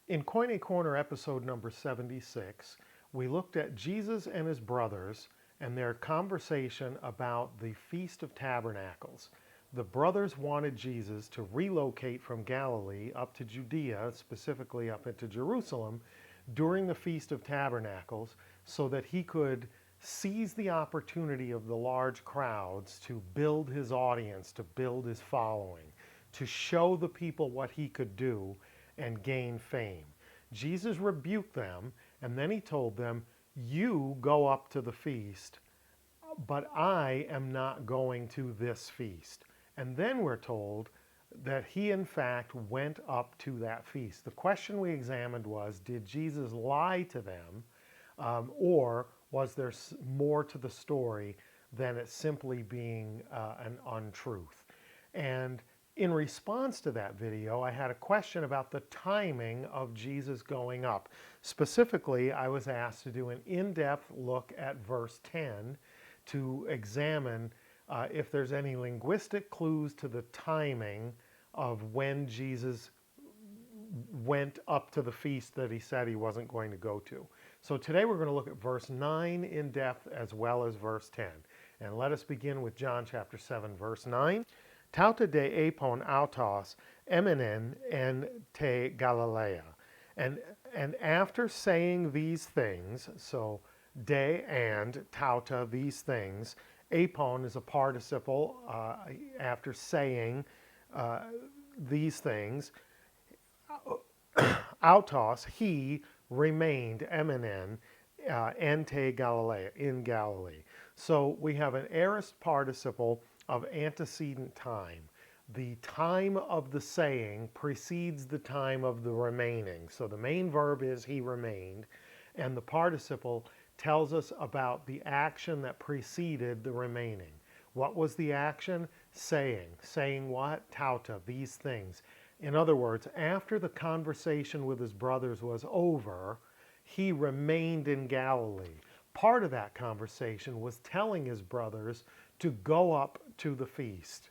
In Koine Corner episode number 76, we looked at Jesus and his brothers and their conversation about the Feast of Tabernacles. The brothers wanted Jesus to relocate from Galilee up to Judea, specifically up into Jerusalem, during the Feast of Tabernacles so that he could seize the opportunity of the large crowds to build his audience, to build his following, to show the people what he could do and gain fame. Jesus rebuked them, and then he told them, "You go up to the feast, but I am not going to this feast." And then we're told that he in fact went up to that feast. The question we examined was, did Jesus lie to them, or was there more to the story than it simply being an untruth? And in response to that video, I had a question about the timing of Jesus going up. Specifically, I was asked to do an in-depth look at verse 10 to examine if there's any linguistic clues to the timing of when Jesus went up to the feast that he said he wasn't going to go to. So today we're going to look at verse 9 in depth as well as verse 10. And let us begin with John chapter 7, verse 9. Tauta de epon autos eminen en te Galilea. And after saying these things, so de and tauta, these things, epon is a participle after saying these things, autos, he remained eminen en te Galilea, in Galilee. So we have an aorist participle of antecedent time. The time of the saying precedes the time of the remaining. So the main verb is he remained, and the participle tells us about the action that preceded the remaining. What was the action? Saying. Saying what? Tauta, these things. In other words, after the conversation with his brothers was over, he remained in Galilee. Part of that conversation was telling his brothers to go up to the feast,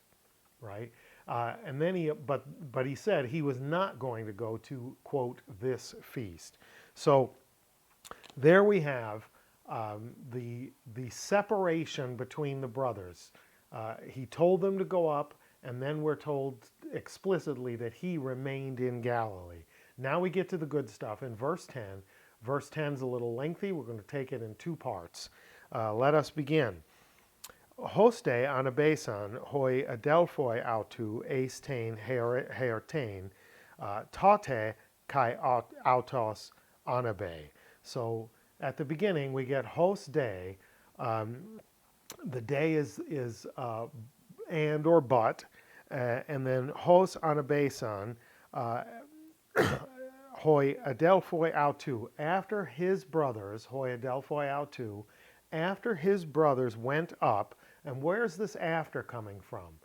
right? And then but he said he was not going to go to, quote, this feast. So there we have the separation between the brothers. He told them to go up, and then we're told explicitly that he remained in Galilee. Now we get to the good stuff in verse 10. Verse 10 is a little lengthy. We're going to take it in two parts. Let us begin. Hoste anabesan hoi adelphoi autu eistain heartain tate kai autos anabe. So at the beginning we get hos day. The day is and or but, and then hos anabesan hoi adelphoi autu, after his brothers, hoi adelphoi autu, after his brothers went up. And where's this after coming from?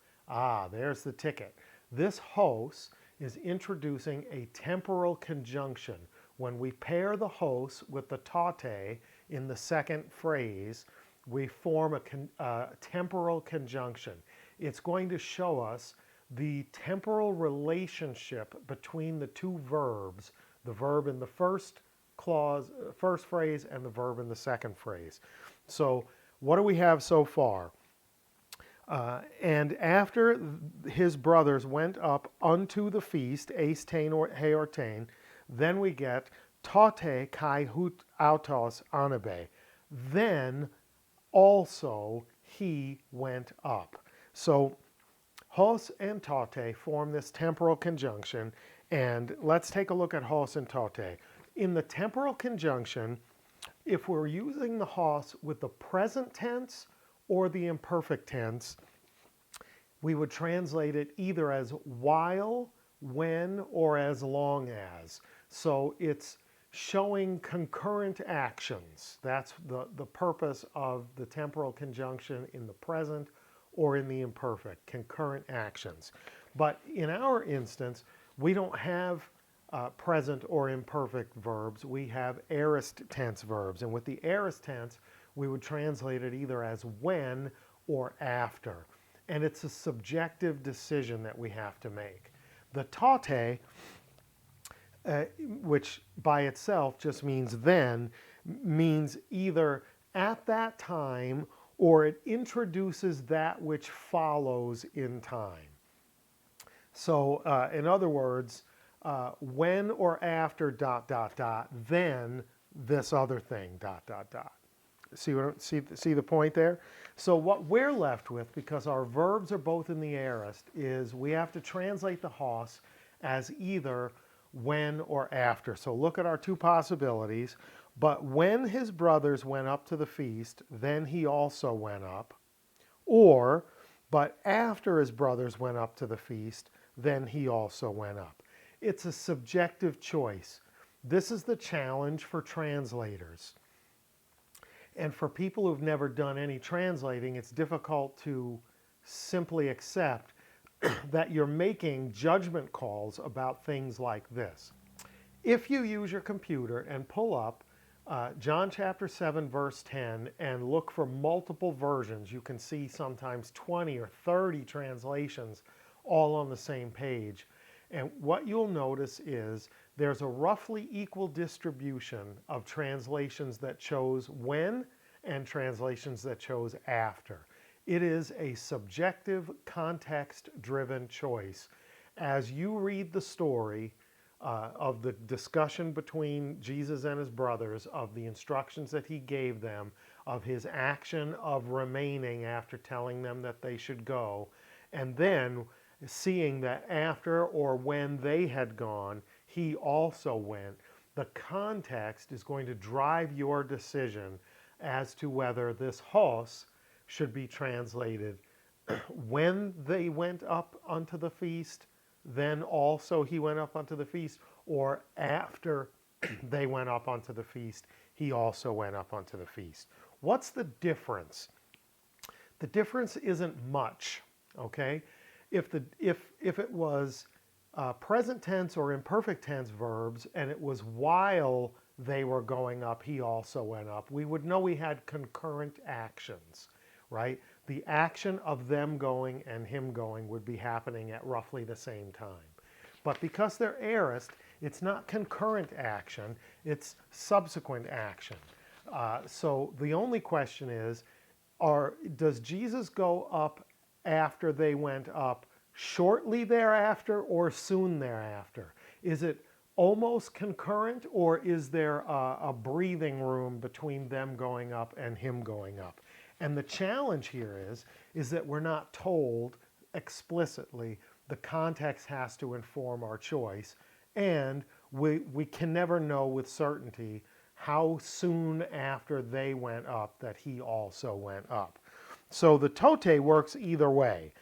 There's the ticket. This hos is introducing a temporal conjunction. When we pair the hos with the tate in the second phrase, we form a temporal conjunction. It's going to show us the temporal relationship between the two verbs, the verb in the first clause, first phrase, and the verb in the second phrase. So what do we have so far? And after his brothers went up unto the feast, eistain or heortain, then we get tate kai hut autos anabe. Then also he went up. So hos and tate form this temporal conjunction, and let's take a look at hos and tate. In the temporal conjunction, if we're using the hos with the present tense or the imperfect tense, we would translate it either as while, when, or as long as. So it's showing concurrent actions. That's the purpose of the temporal conjunction in the present or in the imperfect, concurrent actions. But in our instance, we don't have present or imperfect verbs. We have aorist tense verbs. And with the aorist tense, we would translate it either as when or after. And it's a subjective decision that we have to make. The tate which by itself just means then, means either at that time or it introduces that which follows in time. So, in other words, when or after ... then this other thing ... See the point there? So what we're left with, because our verbs are both in the aorist, is we have to translate the hos as either when or after. So look at our two possibilities. But when his brothers went up to the feast, then he also went up. Or, but after his brothers went up to the feast, then he also went up. It's a subjective choice. This is the challenge for translators. And for people who've never done any translating, it's difficult to simply accept that you're making judgment calls about things like this. If you use your computer and pull up John chapter 7 verse 10 and look for multiple versions, you can see sometimes 20 or 30 translations all on the same page. And what you'll notice is there's a roughly equal distribution of translations that chose when and translations that chose after. It is a subjective, context-driven choice. As you read the story of the discussion between Jesus and his brothers, of the instructions that he gave them, of his action of remaining after telling them that they should go, and then seeing that after or when they had gone, he also went. The context is going to drive your decision as to whether this hos should be translated when they went up unto the feast, then also he went up unto the feast, or after they went up unto the feast, he also went up unto the feast. What's the difference? The difference isn't much, okay? If it was present tense or imperfect tense verbs and it was while they were going up, he also went up, we would know we had concurrent actions, right? The action of them going and him going would be happening at roughly the same time. But because they're aorist, it's not concurrent action, it's subsequent action. So the only question is, does Jesus go up after they went up, shortly thereafter or soon thereafter? Is it almost concurrent, or is there a breathing room between them going up and him going up? And the challenge here is that we're not told explicitly. The context has to inform our choice, and we can never know with certainty how soon after they went up that he also went up. So the tote works either way.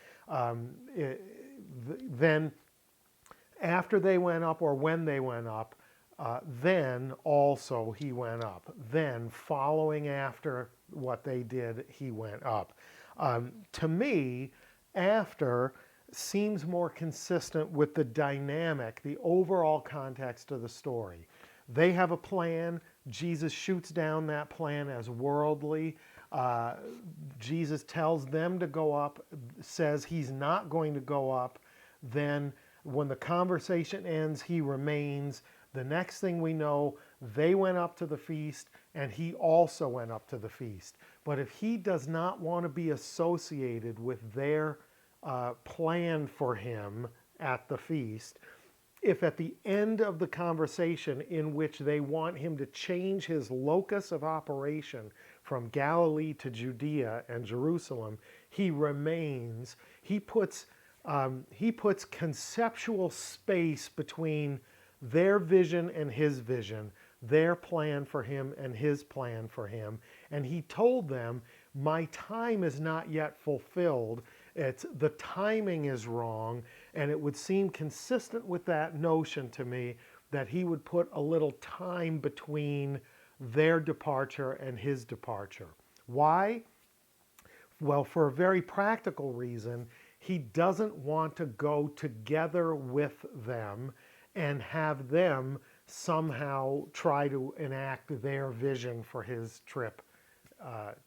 Then after they went up or when they went up, then also he went up. Then following after what they did, he went up. To me, after seems more consistent with the dynamic, the overall context of the story. They have a plan. Jesus shoots down that plan as worldly. Jesus tells them to go up, says he's not going to go up. Then when the conversation ends, he remains. The next thing we know, they went up to the feast and he also went up to the feast. But if he does not want to be associated with their plan for him at the feast, if at the end of the conversation in which they want him to change his locus of operation from Galilee to Judea and Jerusalem, he remains, he puts conceptual space between their vision and his vision, their plan for him and his plan for him. And he told them, my time is not yet fulfilled. The timing is wrong, and it would seem consistent with that notion to me that he would put a little time between their departure and his departure. Why? Well, for a very practical reason. He doesn't want to go together with them and have them somehow try to enact their vision for his trip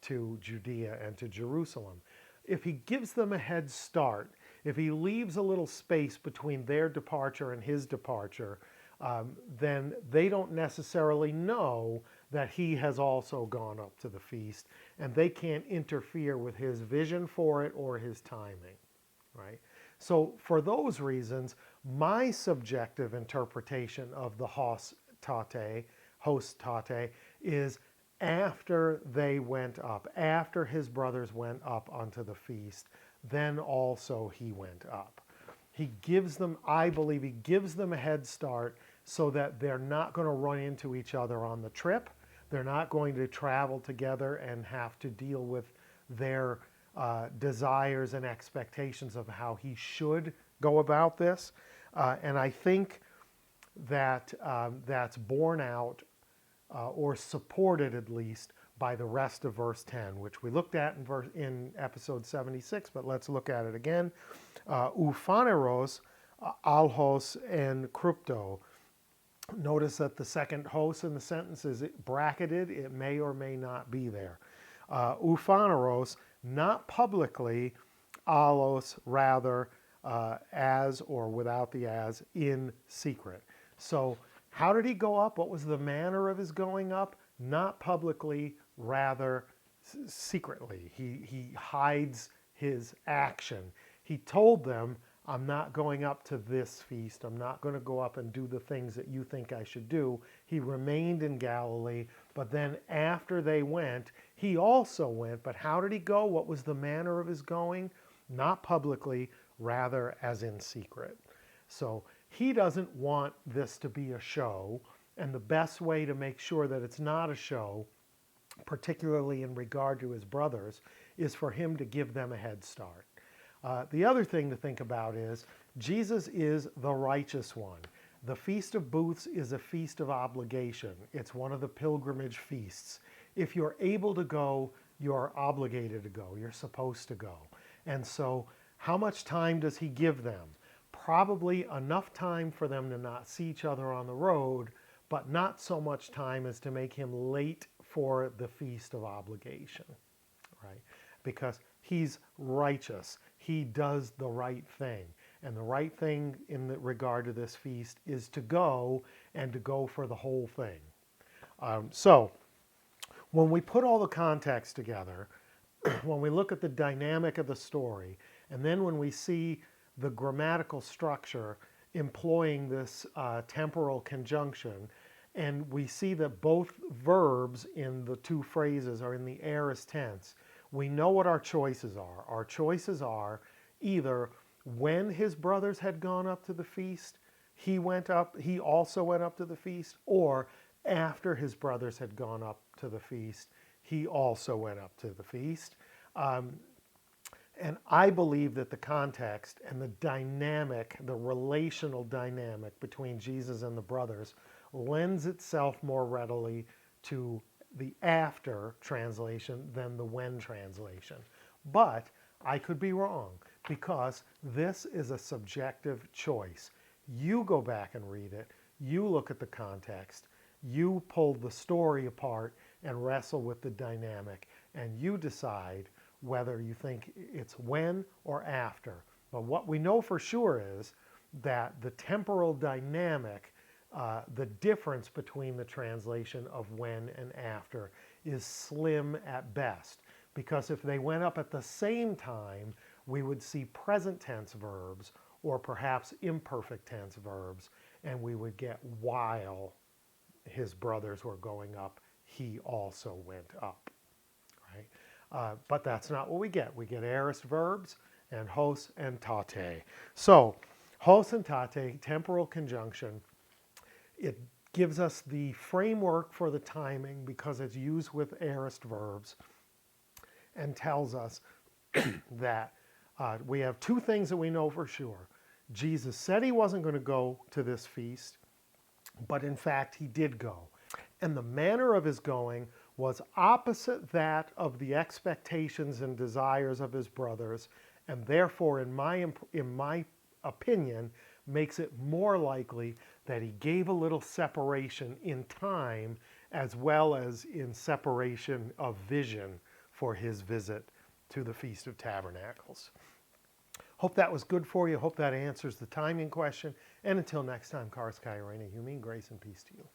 to Judea and to Jerusalem. If he gives them a head start, if he leaves a little space between their departure and his departure, then they don't necessarily know that he has also gone up to the feast, and they can't interfere with his vision for it or his timing, right? So for those reasons, my subjective interpretation of the hos tate, is after they went up, after his brothers went up onto the feast, then also he went up. He gives them, I believe, he gives them a head start so that they're not going to run into each other on the trip. They're not going to travel together and have to deal with their desires and expectations of how he should go about this. And I think that that's borne out or supported at least by the rest of verse 10, which we looked at in episode 76, but let's look at it again. Uphaneros, alhos, and krypto. Notice that the second hos in the sentence is bracketed. It may or may not be there. Uphaneros, not publicly, allos, rather, as or without the as, in secret. So how did he go up? What was the manner of his going up? Not publicly, rather secretly. He hides his action. He told them, I'm not going up to this feast. I'm not going to go up and do the things that you think I should do. He remained in Galilee, but then after they went, he also went. But how did he go? What was the manner of his going? Not publicly, rather as in secret. So he doesn't want this to be a show, and the best way to make sure that it's not a show, particularly in regard to his brothers, is for him to give them a head start. The other thing to think about is Jesus is the righteous one. The Feast of Booths is a feast of obligation. It's one of the pilgrimage feasts. If you're able to go, you're obligated to go. You're supposed to go. And so how much time does he give them? Probably enough time for them to not see each other on the road, but not so much time as to make him late for the feast of obligation, right? Because he's righteous. He does the right thing. And the right thing in regard to this feast is to go, and to go for the whole thing. So when we put all the context together, when we look at the dynamic of the story, and then when we see the grammatical structure employing this temporal conjunction, and we see that both verbs in the two phrases are in the aorist tense, we know what our choices are. Our choices are either when his brothers had gone up to the feast, he also went up to the feast, or after his brothers had gone up to the feast, he also went up to the feast. And I believe that the context and the dynamic, the relational dynamic between Jesus and the brothers lends itself more readily to the after translation than the when translation. But I could be wrong, because this is a subjective choice. You go back and read it, you look at the context, you pull the story apart and wrestle with the dynamic, and you decide whether you think it's when or after. But what we know for sure is that the temporal dynamic, the difference between the translation of when and after, is slim at best. Because if they went up at the same time, we would see present tense verbs, or perhaps imperfect tense verbs, and we would get while his brothers were going up, he also went up, right? But that's not what we get. We get aorist verbs and hos and tate. So hos and tate, temporal conjunction, it gives us the framework for the timing because it's used with aorist verbs, and tells us that we have two things that we know for sure. Jesus said he wasn't going to go to this feast, but in fact he did go. And the manner of his going was opposite that of the expectations and desires of his brothers, and therefore, in my opinion, makes it more likely that he gave a little separation in time as well as in separation of vision for his visit to the Feast of Tabernacles. Hope that was good for you. Hope that answers the timing question. And until next time, Karas Kai Reina, grace and peace to you.